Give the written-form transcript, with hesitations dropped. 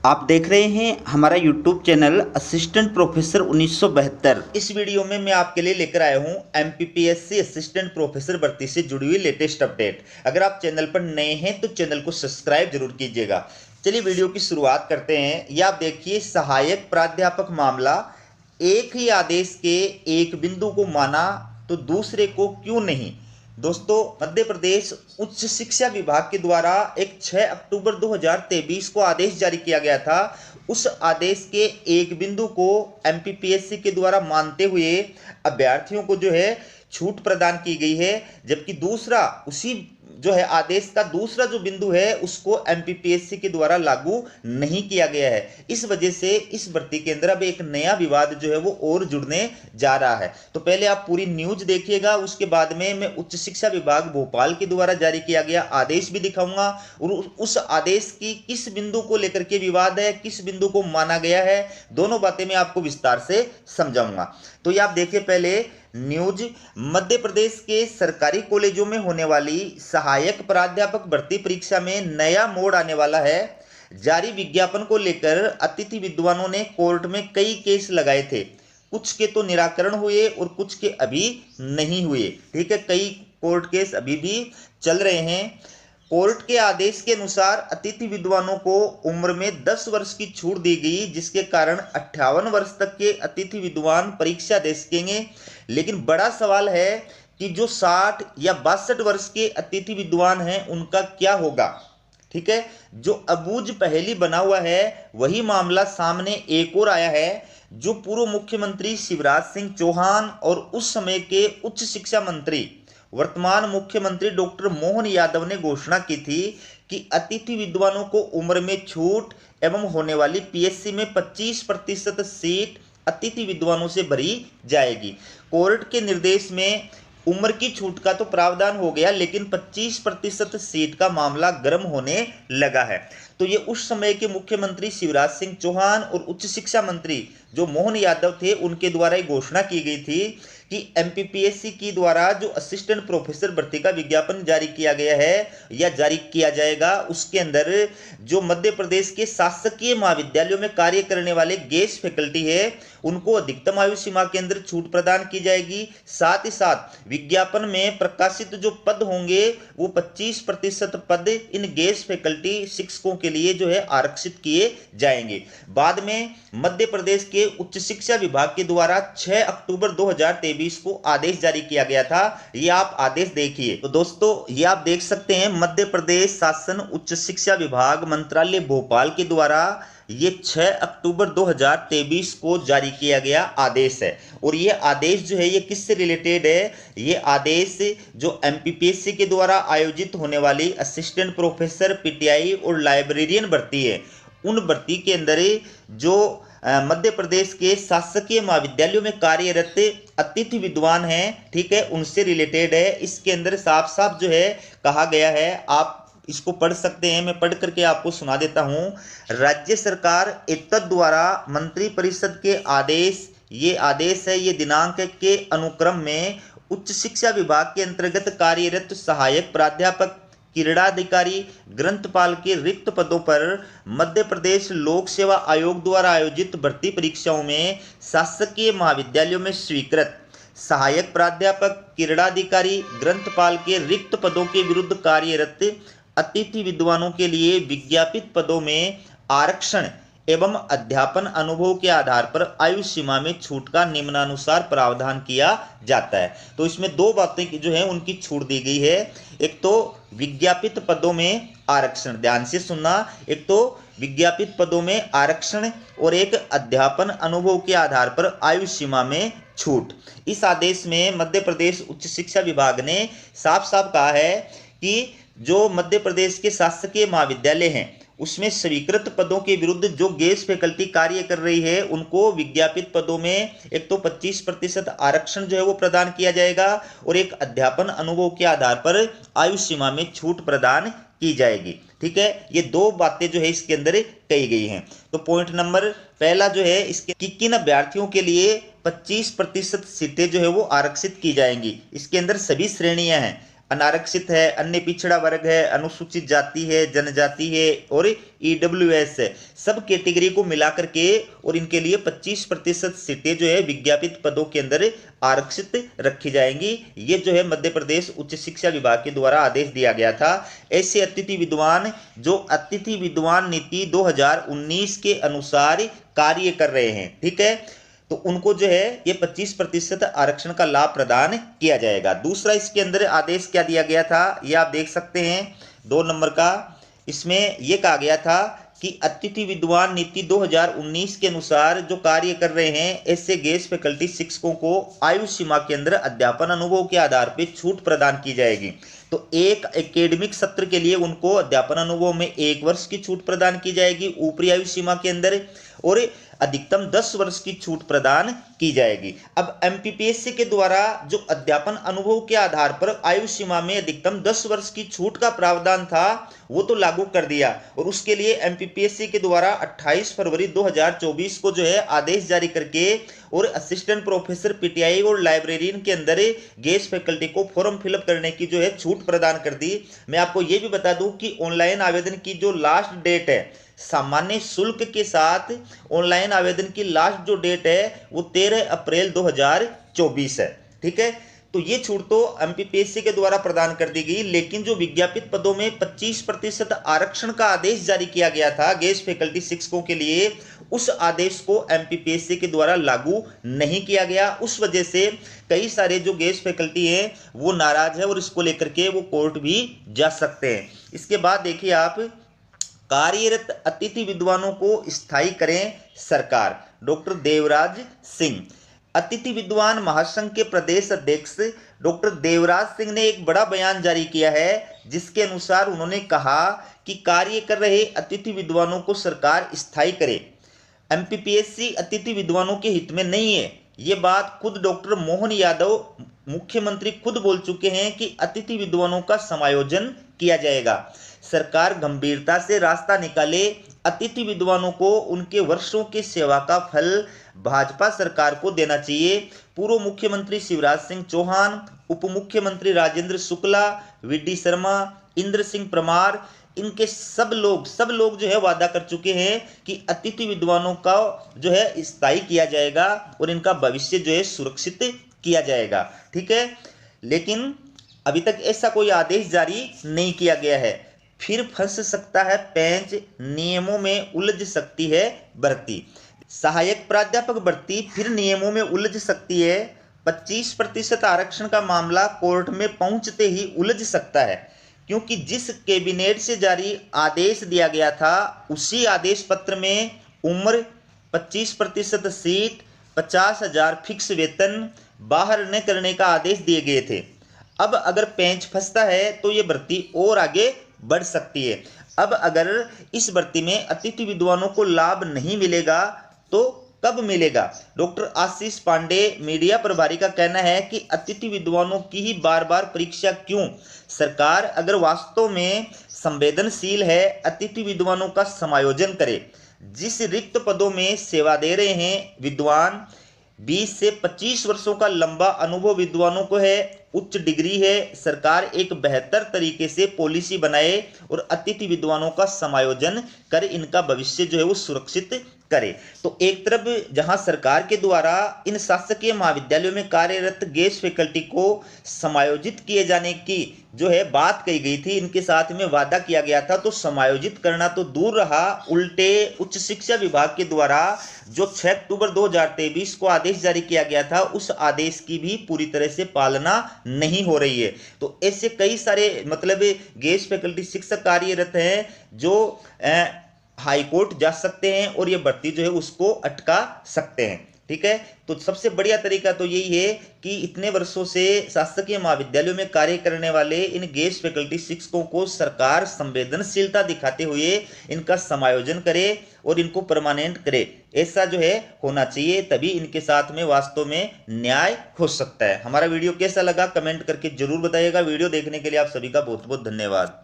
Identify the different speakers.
Speaker 1: आप देख रहे हैं हमारा YouTube चैनल असिस्टेंट प्रोफेसर 1972। इस वीडियो में मैं आपके लिए लेकर आया हूं MPPSC असिस्टेंट प्रोफेसर भर्ती से जुड़ी हुई लेटेस्ट अपडेट। अगर आप चैनल पर नए हैं तो चैनल को सब्सक्राइब जरूर कीजिएगा। चलिए वीडियो की शुरुआत करते हैं। यह आप देखिए, सहायक प्राध्यापक मामला, एक ही आदेश के एक बिंदु को माना तो दूसरे को क्यों नहीं। दोस्तों, मध्य प्रदेश उच्च शिक्षा विभाग के द्वारा एक 6 अक्टूबर 2023 को आदेश जारी किया गया था। उस आदेश के एक बिंदु को एमपीपीएससी के द्वारा मानते हुए अभ्यर्थियों को जो है छूट प्रदान की गई है, जबकि दूसरा उसी जो है आदेश का दूसरा जो बिंदु है उसको एमपीपीएससी के द्वारा लागू नहीं किया गया है। इस वजह से इस भर्ती के अंदर अब एक नया विवाद जो है वो और जुड़ने जा रहा है। तो पहले आप पूरी न्यूज देखिएगा, उसके बाद में मैं उच्च शिक्षा विभाग भोपाल के द्वारा जारी किया गया आदेश भी दिखाऊंगा और उस आदेश की किस बिंदु को लेकर के विवाद है, किस बिंदु को माना गया है, दोनों बातें मैं आपको विस्तार से समझाऊंगा। तो ये आप देखिए पहले न्यूज। मध्य प्रदेश के सरकारी कॉलेजों में होने वाली सहायक प्राध्यापक भर्ती परीक्षा में नया मोड़ आने वाला है। जारी विज्ञापन को लेकर अतिथि विद्वानों ने कोर्ट में कई केस लगाए थे। कुछ के तो निराकरण हुए और कुछ के अभी नहीं हुए। ठीक है, कई कोर्ट केस अभी भी चल रहे हैं। कोर्ट के आदेश के अनुसार अतिथि विद्वानों को उम्र में 10 वर्ष की छूट दी गई, जिसके कारण 58 वर्ष तक के अतिथि विद्वान परीक्षा दे सकेंगे। लेकिन बड़ा सवाल है कि जो 60 या 62 वर्ष के अतिथि विद्वान हैं उनका क्या होगा। ठीक है, जो अबूझ पहेली बना हुआ है वही मामला सामने एक और आया है। जो पूर्व मुख्यमंत्री शिवराज सिंह चौहान और उस समय के उच्च शिक्षा मंत्री वर्तमान मुख्यमंत्री डॉक्टर मोहन यादव ने घोषणा की थी कि अतिथि विद्वानों को उम्र में छूट एवं होने वाली पीएससी में 25% सीट अतिथि विद्वानों से भरी जाएगी। कोर्ट के निर्देश में उम्र की छूट का तो प्रावधान हो गया, लेकिन 25% सीट का मामला गर्म होने लगा है। तो ये उस समय के मुख्यमंत्री शिवराज सिंह चौहान और उच्च शिक्षा मंत्री जो मोहन यादव थे उनके द्वारा ये घोषणा की गई थी कि एमपीपीएससी की द्वारा जो असिस्टेंट प्रोफेसर भर्ती का विज्ञापन जारी किया गया है या जारी किया जाएगा, उसके अंदर जो मध्य प्रदेश के शासकीय महाविद्यालयों में कार्य करने वाले गेस्ट फैकल्टी है उनको अधिकतम आयु सीमा के अंदर छूट प्रदान की जाएगी। साथ ही साथ विज्ञापन में प्रकाशित जो पद होंगे वो 25% पद इन गेस्ट फैकल्टी शिक्षकों के लिए जो है आरक्षित किए जाएंगे। बाद में मध्य प्रदेश के उच्च शिक्षा विभाग के द्वारा 6 अक्टूबर 2023 को आदेश जारी किया गया था। ये आप आदेश देखिए। तो दोस्तों, ये आप देख सकते हैं मध्य प्रदेश शासन उच्च शिक्षा विभाग मंत्रालय भोपाल के द्वारा ये 6 अक्टूबर 2023 को जारी किया गया आदेश है। और ये आदेश जो है ये किससे रिलेटेड है? ये आदेश जो एमपीपीएससी के द्वारा आयोजित होने वाली असिस्टेंट प्रोफेसर, पीटीआई और लाइब्रेरियन भर्ती है, उन भर्ती के अंदर जो मध्य प्रदेश के शासकीय महाविद्यालयों में कार्यरत अतिथि विद्वान हैं, ठीक है, उनसे रिलेटेड है। इसके अंदर साफ साफ जो है कहा गया है, आप इसको पढ़ सकते हैं, मैं पढ़ करके आपको सुना देता हूं। राज्य सरकार एतद द्वारा मंत्री परिषद के आदेश, ये आदेश है, ये दिनांक के अनुक्रम में उच्च शिक्षा विभाग के अंतर्गत कार्यरत सहायक प्राध्यापक, क्रीड़ाधिकारी, ग्रंथपाल के रिक्त पदों पर मध्य प्रदेश लोक सेवा आयोग द्वारा आयोजित भर्ती परीक्षाओं में शासकीय महाविद्यालयों में स्वीकृत सहायक प्राध्यापक, क्रीड़ाधिकारी, ग्रंथपाल के रिक्त पदों के विरुद्ध कार्यरत अतिथि विद्वानों के लिए विज्ञापित पदों में आरक्षण एवं अध्यापन अनुभव के आधार पर आयु सीमा में छूट का निम्नानुसार प्रावधान किया जाता है। तो इसमें दो बातें जो है उनकी छूट दी गई है। एक तो विज्ञापित पदों में आरक्षण, ध्यान से सुनना, एक तो विज्ञापित पदों में आरक्षण और एक अध्यापन अनुभव के आधार पर आयु सीमा में छूट। इस आदेश में मध्य प्रदेश उच्च शिक्षा विभाग ने साफ साफ कहा है कि जो मध्य प्रदेश के शासकीय महाविद्यालय हैं उसमें स्वीकृत पदों के विरुद्ध जो गेस्ट फैकल्टी कार्य कर रही है उनको विज्ञापित पदों में एक तो 25% आरक्षण जो है वो प्रदान किया जाएगा और एक अध्यापन अनुभव के आधार पर आयु सीमा में छूट प्रदान की जाएगी। ठीक है, ये दो बातें जो है इसके अंदर कही गई हैं। तो पॉइंट नंबर पहला जो है इसके कि किन अभ्यर्थियों के लिए 25% सीटें जो है वो आरक्षित की जाएंगी। इसके अंदर सभी श्रेणियां हैं, अनारक्षित है, अन्य पिछड़ा वर्ग है, अनुसूचित जाति है, जनजाति है और ईडब्ल्यूएस है, सब कैटेगरी को मिलाकर के और इनके लिए 25% सीटें जो है विज्ञापित पदों के अंदर आरक्षित रखी जाएंगी। ये जो है मध्य प्रदेश उच्च शिक्षा विभाग के द्वारा आदेश दिया गया था। ऐसे अतिथि विद्वान जो अतिथि विद्वान नीति 2019 के अनुसार कार्य कर रहे हैं, ठीक है, तो उनको जो है ये 25% आरक्षण का लाभ प्रदान किया जाएगा। दूसरा इसके अंदर आदेश क्या दिया गया था, ये आप देख सकते हैं 2 नंबर का। इसमें यह कहा गया था कि अतिथि विद्वान नीति 2019 के अनुसार जो कार्य कर रहे हैं ऐसे गेस्ट फैकल्टी शिक्षकों को आयु सीमा के अंदर अध्यापन अनुभव के आधार पर छूट प्रदान की जाएगी। तो एक एकेडमिक सत्र के लिए उनको अध्यापन अनुभव में 1 वर्ष की छूट प्रदान की जाएगी ऊपरी आयु सीमा के अंदर, और अधिकतम 10 वर्ष की छूट प्रदान की जाएगी। अब एमपीपीएससी के द्वारा जो अध्यापन अनुभव के आधार पर आयु सीमा में अधिकतम 10 वर्ष की छूट का प्रावधान था वो तो लागू कर दिया, और उसके लिए एमपीपीएससी के द्वारा 28 फरवरी 2024 को जो है आदेश जारी करके और असिस्टेंट प्रोफेसर पीटीआई और लाइब्रेरियन के अंदर गेस्ट फैकल्टी को फॉर्म फिलअप करने की जो है छूट प्रदान कर दी। मैं आपको ये भी बता दूं कि ऑनलाइन आवेदन की जो लास्ट डेट है, सामान्य शुल्क के साथ ऑनलाइन आवेदन की लास्ट जो डेट है वो 13 अप्रैल 2024 है, ठीक है। तो ये छूट तो एमपीपीएससी के द्वारा प्रदान कर दी गई, लेकिन जो विज्ञापित पदों में 25% आरक्षण का आदेश जारी किया गया था गेस्ट फैकल्टी शिक्षकों के लिए, उस आदेश को एमपीपीएससी के द्वारा लागू नहीं किया गया। उस वजह से कई सारे जो गेस्ट फैकल्टी हैं वो नाराज है और इसको लेकर के वो कोर्ट भी जा सकते हैं। इसके बाद देखिए आप, कार्यरत अतिथि विद्वानों को स्थायी करें सरकार, डॉक्टर देवराज सिंह। अतिथि विद्वान महासंघ के प्रदेश अध्यक्ष डॉक्टर देवराज सिंह ने एक बड़ा बयान जारी किया है, जिसके अनुसार उन्होंने कहा कि कार्य कर रहे अतिथि विद्वानों को सरकार स्थायी करे। एमपीपीएससी अतिथि विद्वानों के हित में नहीं है। ये बात खुद डॉक्टर मोहन यादव मुख्यमंत्री खुद बोल चुके हैं कि अतिथि विद्वानों का समायोजन किया जाएगा। सरकार गंभीरता से रास्ता निकाले, अतिथि विद्वानों को उनके वर्षों की सेवा का फल भाजपा सरकार को देना चाहिए। पूर्व मुख्यमंत्री शिवराज सिंह चौहान, उप मुख्यमंत्री राजेंद्र शुक्ला, वीडी शर्मा, इंद्र सिंह परमार, इनके सब लोग जो है वादा कर चुके हैं कि अतिथि विद्वानों का जो है स्थायी किया जाएगा और इनका भविष्य जो है सुरक्षित किया जाएगा, ठीक है। लेकिन अभी तक ऐसा कोई आदेश जारी नहीं किया गया है। फिर फंस सकता है पेंच, नियमों में उलझ सकती है भर्ती। सहायक प्राध्यापक भर्ती फिर नियमों में उलझ सकती है। 25% आरक्षण का मामला कोर्ट में पहुंचते ही उलझ सकता है, क्योंकि जिस कैबिनेट से जारी आदेश दिया गया था उसी आदेश पत्र में उम्र, 25% सीट, 50,000 फिक्स वेतन बाहर न करने का आदेश दिए गए थे। अब अगर पेंच फंसता है तो ये भर्ती और आगे बढ़ सकती है। अब अगर इस भर्ती में अतिथि विद्वानों को लाभ नहीं मिलेगा तो कब मिलेगा? डॉक्टर आशीष पांडे मीडिया प्रभारी का कहना है कि अतिथि विद्वानों की ही बार बार परीक्षा क्यों? सरकार अगर वास्तव में संवेदनशील है, अतिथि विद्वानों का समायोजन करे। जिस रिक्त पदों में सेवा दे रहे हैं विद्वान, 20 से 25 वर्षों का लंबा अनुभव विद्वानों को है, उच्च डिग्री है, सरकार एक बेहतर तरीके से पॉलिसी बनाए और अतिथि विद्वानों का समायोजन कर इनका भविष्य जो है वो सुरक्षित करे। तो एक तरफ जहां सरकार के द्वारा इन शासकीय महाविद्यालयों में कार्यरत गेस्ट फैकल्टी को समायोजित किए जाने की जो है बात कही गई थी, इनके साथ में वादा किया गया था, तो समायोजित करना तो दूर रहा, उल्टे उच्च शिक्षा विभाग के द्वारा जो 6 अक्टूबर 2023 को आदेश जारी किया गया था उस आदेश की भी पूरी तरह से पालना नहीं हो रही है। तो ऐसे कई सारे मतलब गेस्ट फैकल्टी शिक्षक कार्यरत हैं जो हाई कोर्ट जा सकते हैं और ये भर्ती जो है उसको अटका सकते हैं, ठीक है। तो सबसे बढ़िया तरीका तो यही है कि इतने वर्षों से शासकीय महाविद्यालयों में कार्य करने वाले इन गेस्ट फैकल्टी शिक्षकों को सरकार संवेदनशीलता दिखाते हुए इनका समायोजन करे और इनको परमानेंट करे। ऐसा जो है होना चाहिए, तभी इनके साथ में वास्तव में न्याय हो सकता है। हमारा वीडियो कैसा लगा कमेंट करके जरूर बताइएगा। वीडियो देखने के लिए आप सभी का बहुत बहुत धन्यवाद।